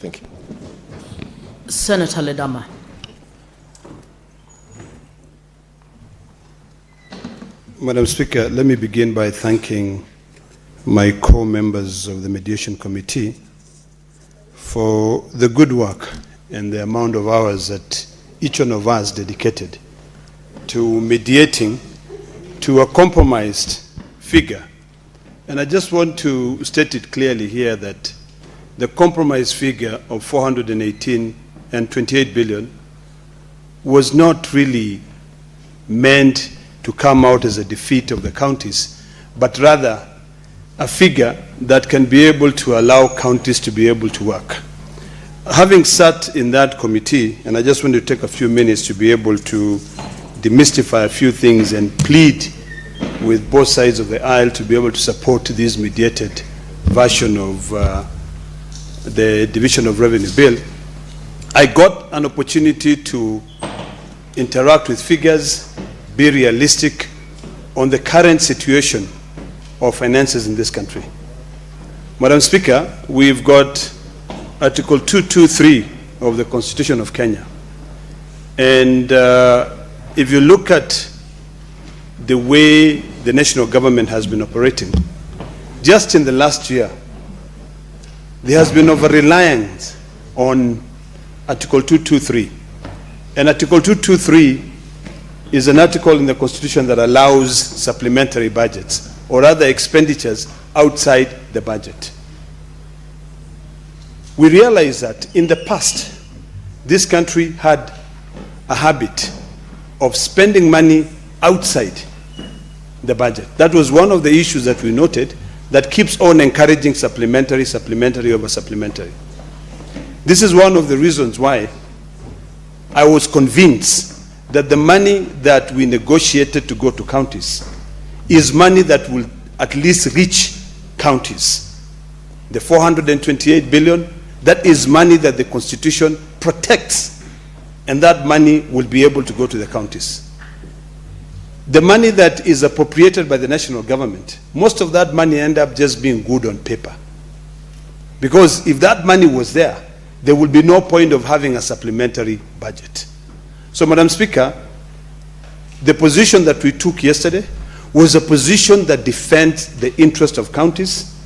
Thank you. Senator Ledama. Madam Speaker, let me begin by thanking my co-members of the Mediation Committee for the good work and the amount of hours that each one of us dedicated to mediating to a compromised figure. And I just want to state it clearly here that the compromise figure of 418 and 28 billion was not really meant to come out as a defeat of the counties, but rather a figure that can be able to allow counties to be able to work. Having sat in that committee, and I just want to take a few minutes to be able to demystify a few things and plead with both sides of the aisle to be able to support this mediated version of the Division of Revenue Bill, I got an opportunity to interact with figures, be realistic on the current situation of finances in this country. Madam Speaker, we've got Article 223 of the Constitution of Kenya. And if you look at the way the national government has been operating, just in the last year, there has been over-reliance on Article 223. And Article 223 is an article in the Constitution that allows supplementary budgets or other expenditures outside the budget. We realize that in the past, this country had a habit of spending money outside the budget. That was one of the issues that we noted that keeps on encouraging supplementary over supplementary. This is one of the reasons why I was convinced that the money that we negotiated to go to counties is money that will at least reach counties. The 428 billion, that is money that the Constitution protects, and that money will be able to go to the counties. The money that is appropriated by the national government, most of that money end up just being good on paper. Because if that money was there, there would be no point of having a supplementary budget. So, Madam Speaker, the position that we took yesterday was a position that defends the interest of counties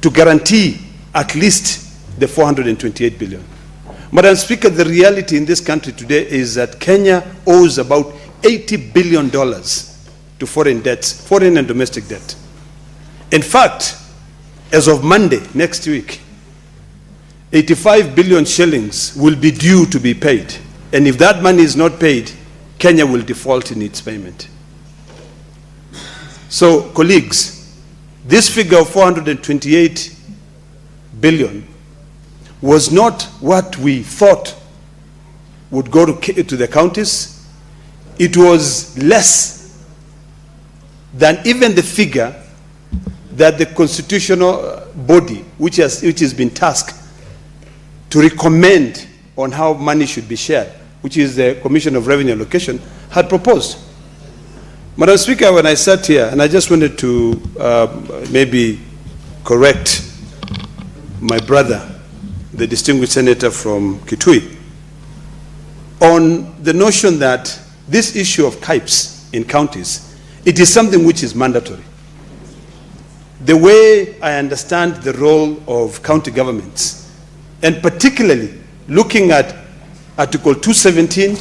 to guarantee at least the 428 billion. Madam Speaker, the reality in this country today is that Kenya owes about $80 billion to foreign debts, foreign and domestic debt. In fact, as of Monday next week, 85 billion shillings will be due to be paid. And if that money is not paid, Kenya will default in its payment. So, colleagues, this figure of 428 billion was not what we thought would go to the counties. It was less than even the figure that the constitutional body, which has been tasked to recommend on how money should be shared, which is the Commission of Revenue Allocation, had proposed. Madam Speaker, when I sat here, and I just wanted to maybe correct my brother, the distinguished senator from Kitui, on the notion that this issue of KIPES in counties, it is something which is mandatory. The way I understand the role of county governments, and particularly looking at Article 217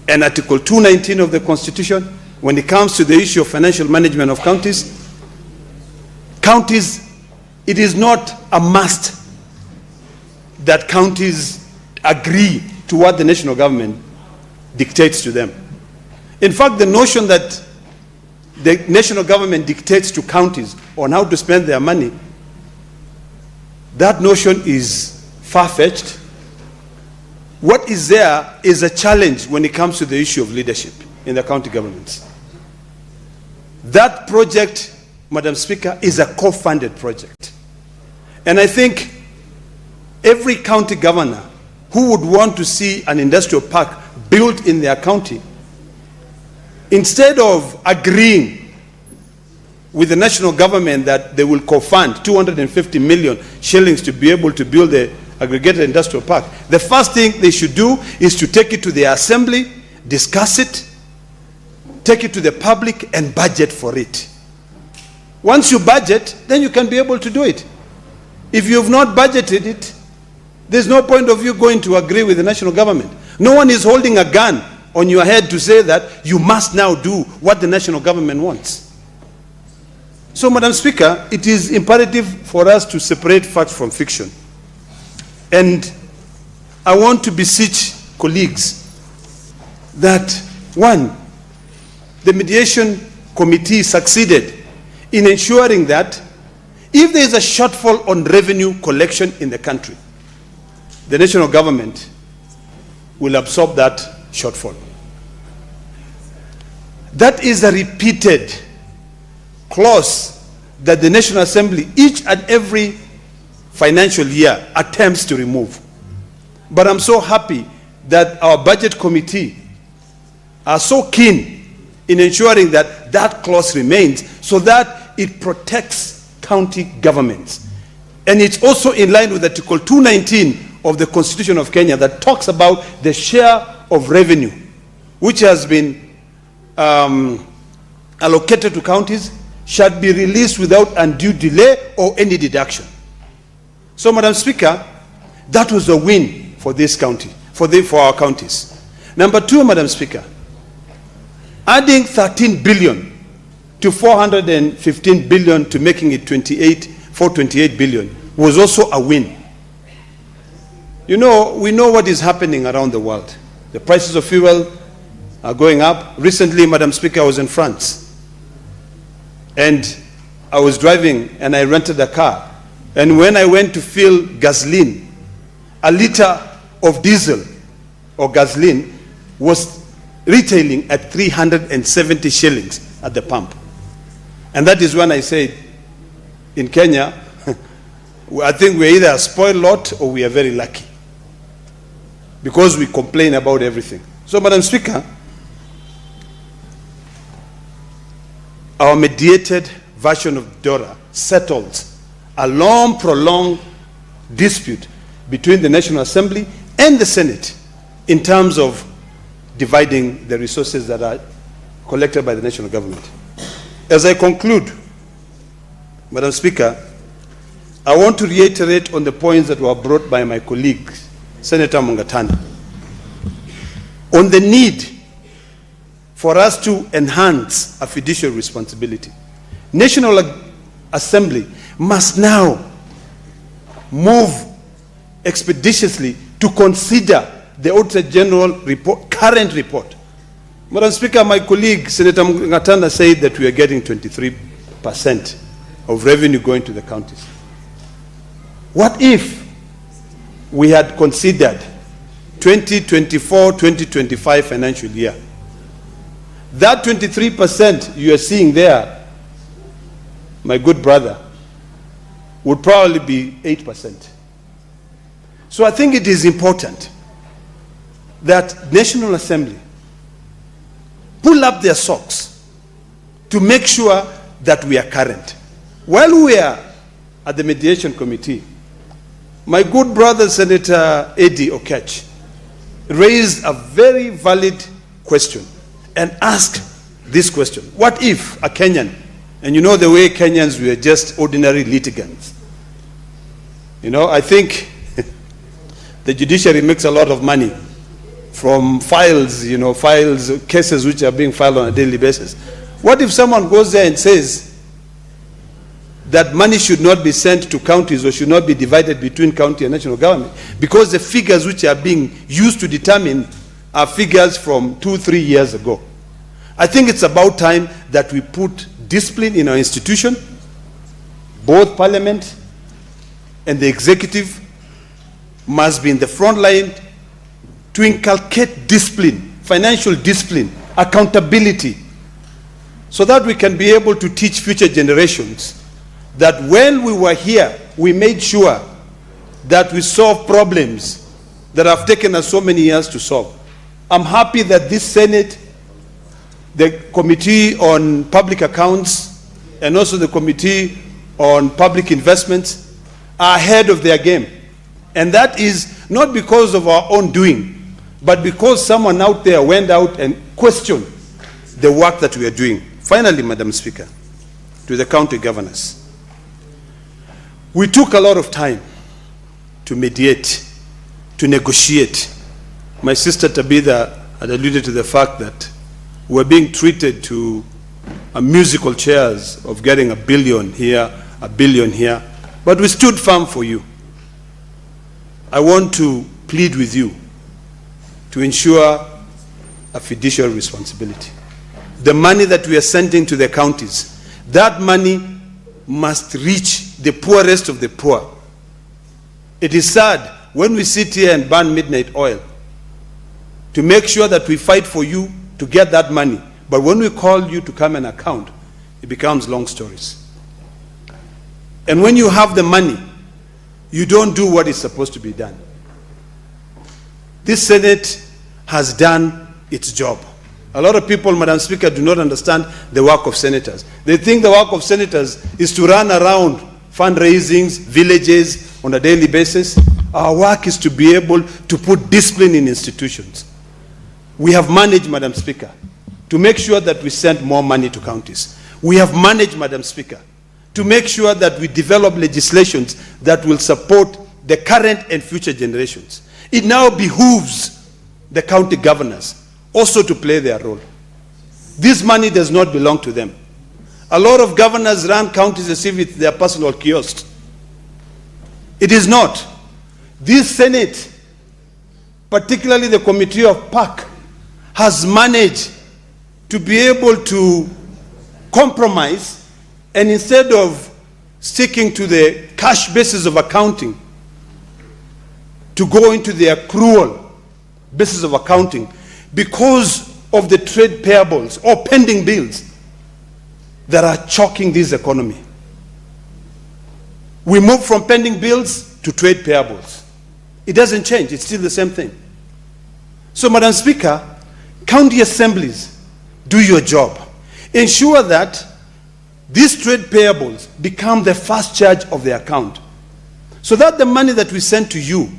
and Article 219 of the Constitution, when it comes to the issue of financial management of counties, it is not a must that counties agree to what the national government dictates to them. In fact, the notion that the national government dictates to counties on how to spend their money, that notion is far-fetched. What is there is a challenge when it comes to the issue of leadership in the county governments. That project, Madam Speaker, is a co-funded project. And I think every county governor who would want to see an industrial park built in their county, instead of agreeing with the national government that they will co-fund 250 million shillings to be able to build aggregated industrial park, the first thing they should do is to take it to the assembly, discuss it, take it to the public, and budget for it. Once you budget, then you can be able to do it. If you have not budgeted it, there's no point of you going to agree with the national government. No one is holding a gun on your head to say that you must now do what the national government wants. So, Madam Speaker, it is imperative for us to separate fact from fiction. And I want to beseech colleagues that, one, the mediation committee succeeded in ensuring that if there is a shortfall on revenue collection in the country, the national government will absorb that shortfall. That is a repeated clause that the National Assembly each and every financial year attempts to remove. But I'm so happy that our budget committee are so keen in ensuring that that clause remains so that it protects county governments. And it's also in line with Article 219 of the Constitution of Kenya that talks about the share of revenue which has been allocated to counties shall be released without undue delay or any deduction. So, Madam Speaker, that was a win for this county, for our counties. Number two, Madam Speaker, adding 13 billion to 415 billion to making it 428 billion was also a win. You know, we know what is happening around the world. The prices of fuel are going up. Recently, Madam Speaker, I was in France. And I was driving and I rented a car. And when I went to fill gasoline, a liter of diesel or gasoline was retailing at 370 shillings at the pump. And that is when I said, in Kenya, I think we're either a spoiled lot or we are very lucky, because we complain about everything. So, Madam Speaker, our mediated version of DORA settles a long, prolonged dispute between the National Assembly and the Senate in terms of dividing the resources that are collected by the national government. As I conclude, Madam Speaker, I want to reiterate on the points that were brought by my colleague, Senator Mungatana, on the need for us to enhance a fiduciary responsibility. National Assembly must now move expeditiously to consider the Auditor General current report. Madam Speaker, my colleague, Senator Mungatana, said that we are getting 23% of revenue going to the counties. What if we had considered 2024-2025 financial year? That 23% you are seeing there, my good brother, would probably be 8%. So I think it is important that National Assembly pull up their socks to make sure that we are current. While we are at the mediation committee, my good brother Senator Eddie Okech raised a very valid question and asked this question: what if a Kenyan, and you know the way Kenyans, we are just ordinary litigants. You know, I think the judiciary makes a lot of money from files, cases which are being filed on a daily basis. What if someone goes there and says that money should not be sent to counties or should not be divided between county and national government because the figures which are being used to determine are figures from 2-3 years ago? I think it's about time that we put discipline in our institution. Both Parliament and the executive must be in the front line to inculcate discipline, financial discipline, accountability, so that we can be able to teach future generations that when we were here, we made sure that we solve problems that have taken us so many years to solve. I'm happy that this Senate, the Committee on Public Accounts, and also the Committee on Public Investments are ahead of their game. And that is not because of our own doing, but because someone out there went out and questioned the work that we are doing. Finally, Madam Speaker, to the county governors, we took a lot of time to mediate, to negotiate. My sister Tabitha had alluded to the fact that we're being treated to a musical chairs of getting $1 billion here, $1 billion here, but we stood firm for you. I want to plead with you to ensure a fiduciary responsibility. The money that we are sending to the counties, that money must reach the poorest of the poor. It is sad when we sit here and burn midnight oil to make sure that we fight for you to get that money. But when we call you to come and account, it becomes long stories. And when you have the money, you don't do what is supposed to be done. This Senate has done its job. A lot of people, Madam Speaker, do not understand the work of senators. They think the work of senators is to run around fundraisings, villages on a daily basis. Our work is to be able to put discipline in institutions. We have managed, Madam Speaker, to make sure that we send more money to counties. We have managed, Madam Speaker, to make sure that we develop legislations that will support the current and future generations. It now behooves the county governors also to play their role. This money does not belong to them. A lot of governors run counties as if it's their personal kiosk. It is not. This Senate, particularly the Committee of PAC, has managed to be able to compromise, and instead of sticking to the cash basis of accounting, to go into the accrual basis of accounting because of the trade payables or pending bills that are choking this economy. We move from pending bills to trade payables. It doesn't change, it's still the same thing. So, Madam Speaker, county assemblies, do your job. Ensure that these trade payables become the first charge of the account, so that the money that we send to you,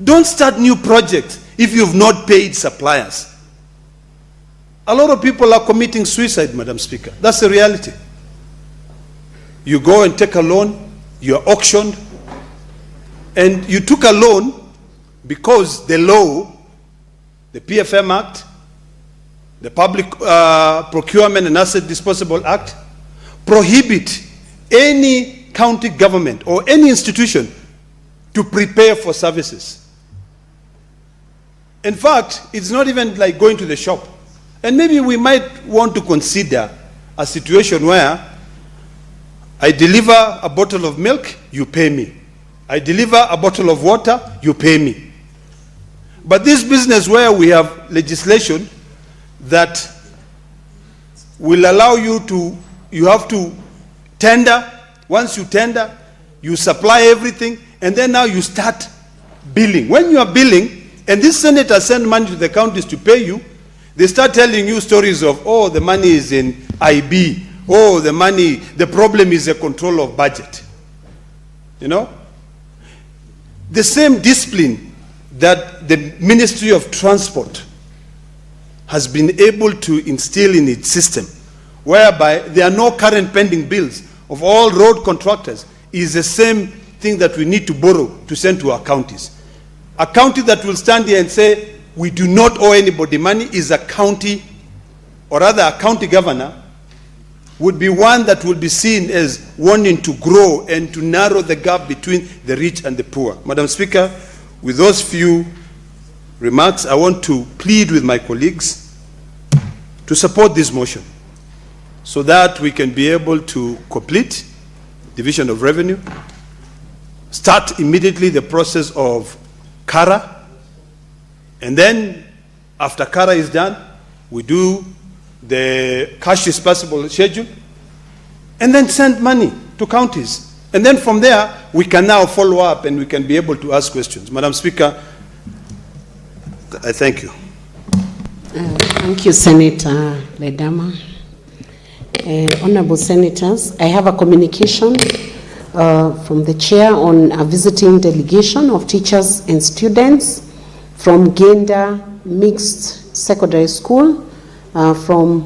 don't start new projects if you've not paid suppliers. A lot of people are committing suicide, Madam Speaker. That's the reality. You go and take a loan, you're auctioned, and you took a loan because the law, the PFM Act, the Public Procurement and Asset Disposable Act, prohibit any county government or any institution to prepare for services. In fact, it's not even like going to the shop. And maybe we might want to consider a situation where I deliver a bottle of milk, you pay me. I deliver a bottle of water, you pay me. But this business where we have legislation that will allow you to, you have to tender. Once you tender, you supply everything, and then now you start billing. When you are billing, and these senators send money to the counties to pay you, they start telling you stories of, oh, the money is in IB. Oh, the problem is the control of budget. You know? The same discipline that the Ministry of Transport has been able to instill in its system, whereby there are no current pending bills of all road contractors, is the same thing that we need to borrow to send to our counties. A county that will stand here and say, we do not owe anybody money, is a county, or rather a county governor, would be one that will be seen as wanting to grow and to narrow the gap between the rich and the poor. Madam Speaker, with those few remarks, I want to plead with my colleagues to support this motion so that we can be able to complete division of revenue, start immediately the process of CARA, and then after CARA is done, we do the cash disbursable schedule, and then send money to counties. And then from there, we can now follow up and we can be able to ask questions. Madam Speaker, I thank you. Thank you, Senator Ledama. Honorable Senators, I have a communication from the chair on a visiting delegation of teachers and students from Genda Mixed Secondary School, from